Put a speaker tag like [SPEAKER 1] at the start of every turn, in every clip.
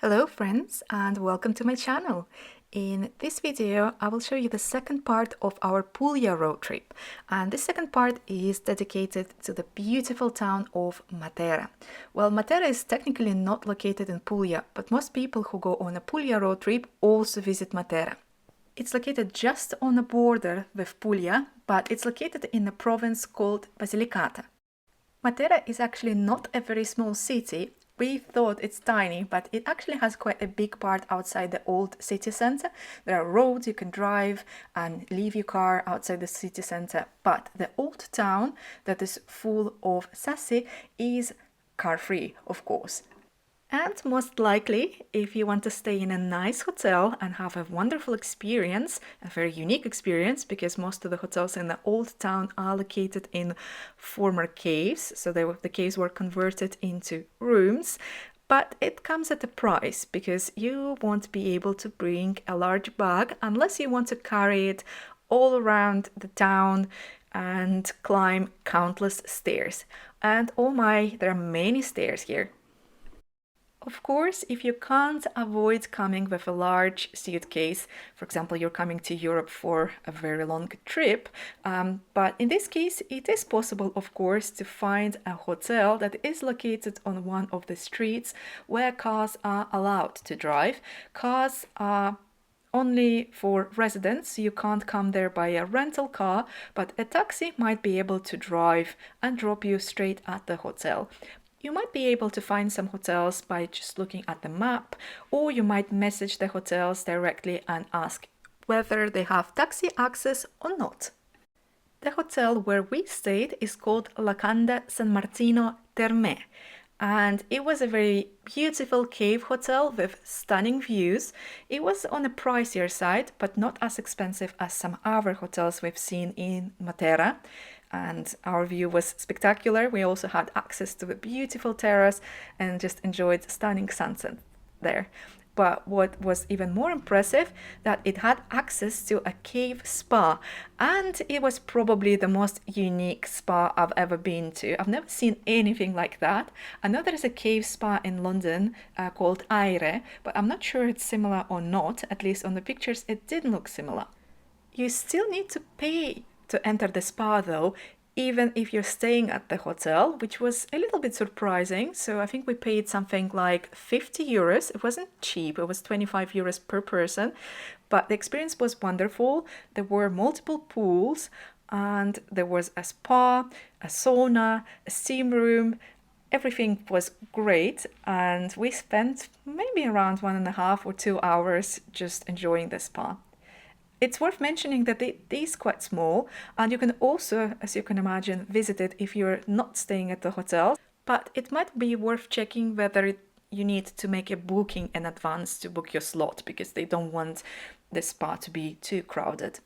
[SPEAKER 1] Hello friends and welcome to my channel. In this video I will show you the second part of our Puglia road trip, and this second part is dedicated to the beautiful town of Matera. Well, Matera is technically not located in Puglia, but most people who go on a Puglia road trip also visit Matera. It's located just on the border with Puglia, but it's located in a province called Basilicata. Matera is actually not a very small city. We thought it's tiny, but it actually has quite a big part outside the old city center. There are roads you can drive and leave your car outside the city center, but the old town that is full of sassi is car-free, of course. And most likely, if you want to stay in a nice hotel and have a wonderful experience, a very unique experience, because most of the hotels in the old town are located in former caves, so the caves were converted into rooms, but it comes at a price because you won't be able to bring a large bag unless you want to carry it all around the town and climb countless stairs. And oh my, there are many stairs here. Of course, if you can't avoid coming with a large suitcase, for example, you're coming to Europe for a very long trip, but in this case, it is possible, of course, to find a hotel that is located on one of the streets where cars are allowed to drive. Cars are only for residents, you can't come there by a rental car, but a taxi might be able to drive and drop you straight at the hotel. You might be able to find some hotels by just looking at the map, or you might message the hotels directly and ask whether they have taxi access or not. The hotel where we stayed is called Locanda San Martino Terme, and it was a very beautiful cave hotel with stunning views. It was on a pricier side, but not as expensive as some other hotels we've seen in Matera. And our view was spectacular. We also had access to a beautiful terrace and just enjoyed stunning sunset there. But what was even more impressive, that it had access to a cave spa, and it was probably the most unique spa I've ever been to. I've never seen anything like that. I know there is a cave spa in London called Aire, but I'm not sure it's similar or not. At least on the pictures it didn't look similar. You still need to pay to enter the spa though, even if you're staying at the hotel, which was a little bit surprising. So I think we paid something like 50 euros. It wasn't cheap, it was 25 euros per person, but the experience was wonderful. There were multiple pools and there was a spa, a sauna, a steam room. Everything was great, and we spent maybe around 1.5 or 2 hours just enjoying the spa. It's worth mentioning that it is quite small, and you can also, as you can imagine, visit it if you're not staying at the hotel, but it might be worth checking whether you need to make a booking in advance to book your slot, because they don't want the spa to be too crowded.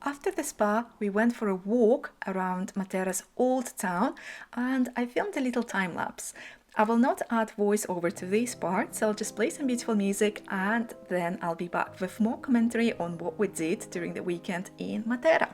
[SPEAKER 1] After the spa, we went for a walk around Matera's old town, and I filmed a little time lapse. I will not add voiceover to these parts, I'll just play some beautiful music and then I'll be back with more commentary on what we did during the weekend in Matera.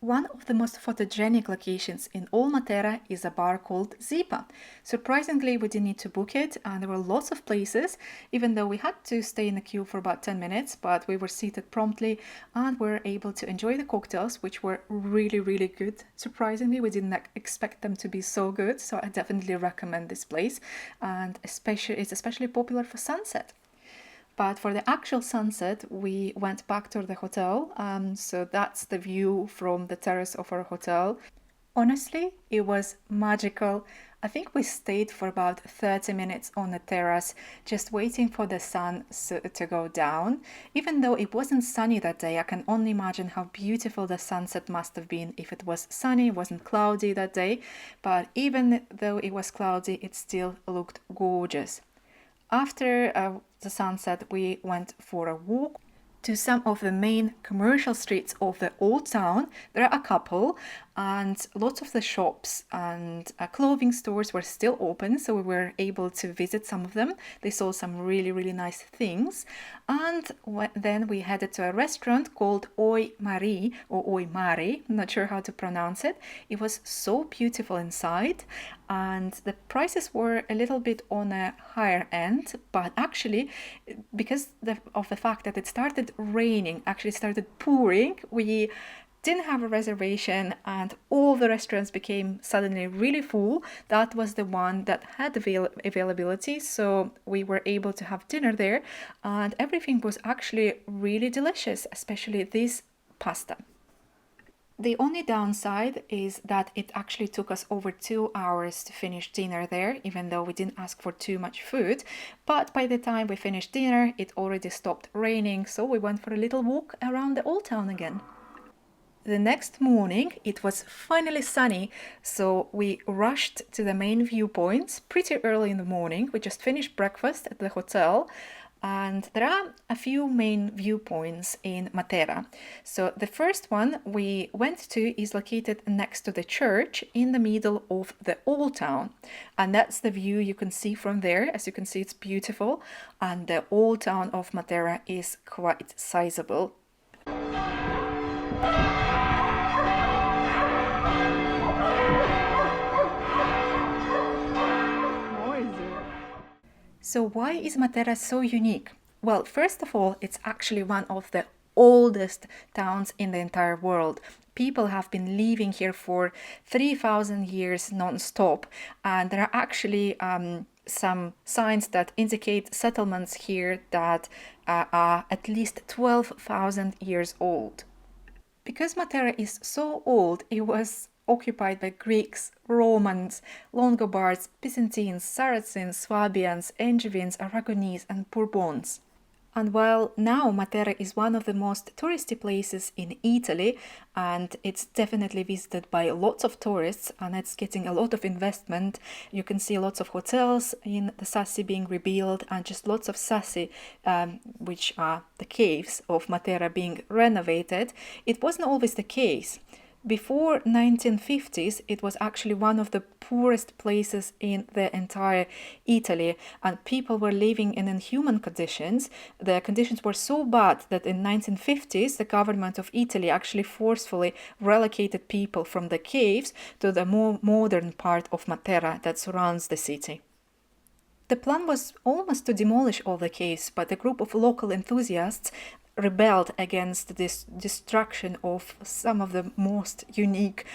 [SPEAKER 1] One of the most photogenic locations in all Matera is a bar called Zipa. Surprisingly, we didn't need to book it, and there were lots of places, even though we had to stay in the queue for about 10 minutes, but we were seated promptly and were able to enjoy the cocktails, which were really, really good. Surprisingly, we didn't expect them to be so good, so I definitely recommend this place, and it's especially popular for sunset. But for the actual sunset, we went back to the hotel. So that's the view from the terrace of our hotel. Honestly, it was magical. I think we stayed for about 30 minutes on the terrace, just waiting for the sun to go down. Even though it wasn't sunny that day, I can only imagine how beautiful the sunset must have been if it was sunny, it wasn't cloudy that day. But even though it was cloudy, it still looked gorgeous. After the sunset, we went for a walk to some of the main commercial streets of the old town. There are a couple, and lots of the shops and clothing stores were still open, so we were able to visit some of them. They saw some really, really nice things. And then we headed to a restaurant called Oi Marie, or Oi Mari, I'm not sure how to pronounce it. It was so beautiful inside, and the prices were a little bit on a higher end, but actually, because of the fact that it started raining, actually started pouring, we didn't have a reservation and all the restaurants became suddenly really full. That was the one that had availability, so we were able to have dinner there, and everything was actually really delicious, especially this pasta. The only downside is that it actually took us over 2 hours to finish dinner there, even though we didn't ask for too much food. But by the time we finished dinner, it already stopped raining, so we went for a little walk around the old town again. The next morning, it was finally sunny, so we rushed to the main viewpoints pretty early in the morning. We just finished breakfast at the hotel. And there are a few main viewpoints in Matera. So the first one we went to is located next to the church in the middle of the old town. And that's the view you can see from there. As you can see, it's beautiful. And the old town of Matera is quite sizable. So why is Matera so unique? Well, first of all, it's actually one of the oldest towns in the entire world. People have been living here for 3,000 years non-stop, and there are actually some signs that indicate settlements here that are at least 12,000 years old. Because Matera is so old, it was occupied by Greeks, Romans, Longobards, Byzantines, Saracens, Swabians, Angevins, Aragonese, and Bourbons. And while now Matera is one of the most touristy places in Italy, and it's definitely visited by lots of tourists, and it's getting a lot of investment, you can see lots of hotels in the Sassi being rebuilt, and just lots of Sassi, which are the caves of Matera, being renovated. It wasn't always the case. Before 1950s, it was actually one of the poorest places in the entire Italy, and people were living in inhuman conditions. The conditions were so bad that in 1950s, the government of Italy actually forcefully relocated people from the caves to the more modern part of Matera that surrounds the city. The plan was almost to demolish all the caves, but a group of local enthusiasts rebelled against this destruction of some of the most unique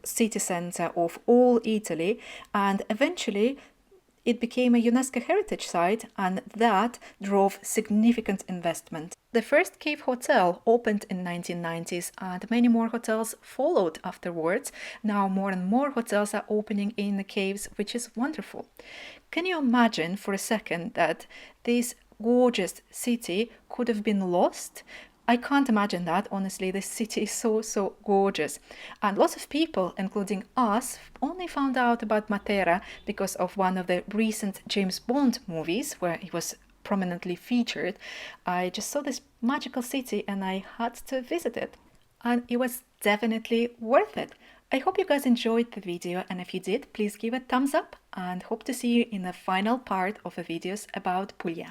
[SPEAKER 1] city center of all Italy, and eventually it became a UNESCO heritage site, and that drove significant investment. The first cave hotel opened in 1990s, and many more hotels followed afterwards. Now more and more hotels are opening in the caves, which is wonderful. Can you imagine for a second that this gorgeous city could have been lost? I can't imagine that, honestly. This city is so gorgeous. And lots of people, including us, only found out about Matera because of one of the recent James Bond movies where it was prominently featured. I just saw this magical city and I had to visit it. And it was definitely worth it. I hope you guys enjoyed the video, and if you did, please give a thumbs up, and hope to see you in the final part of the videos about Puglia.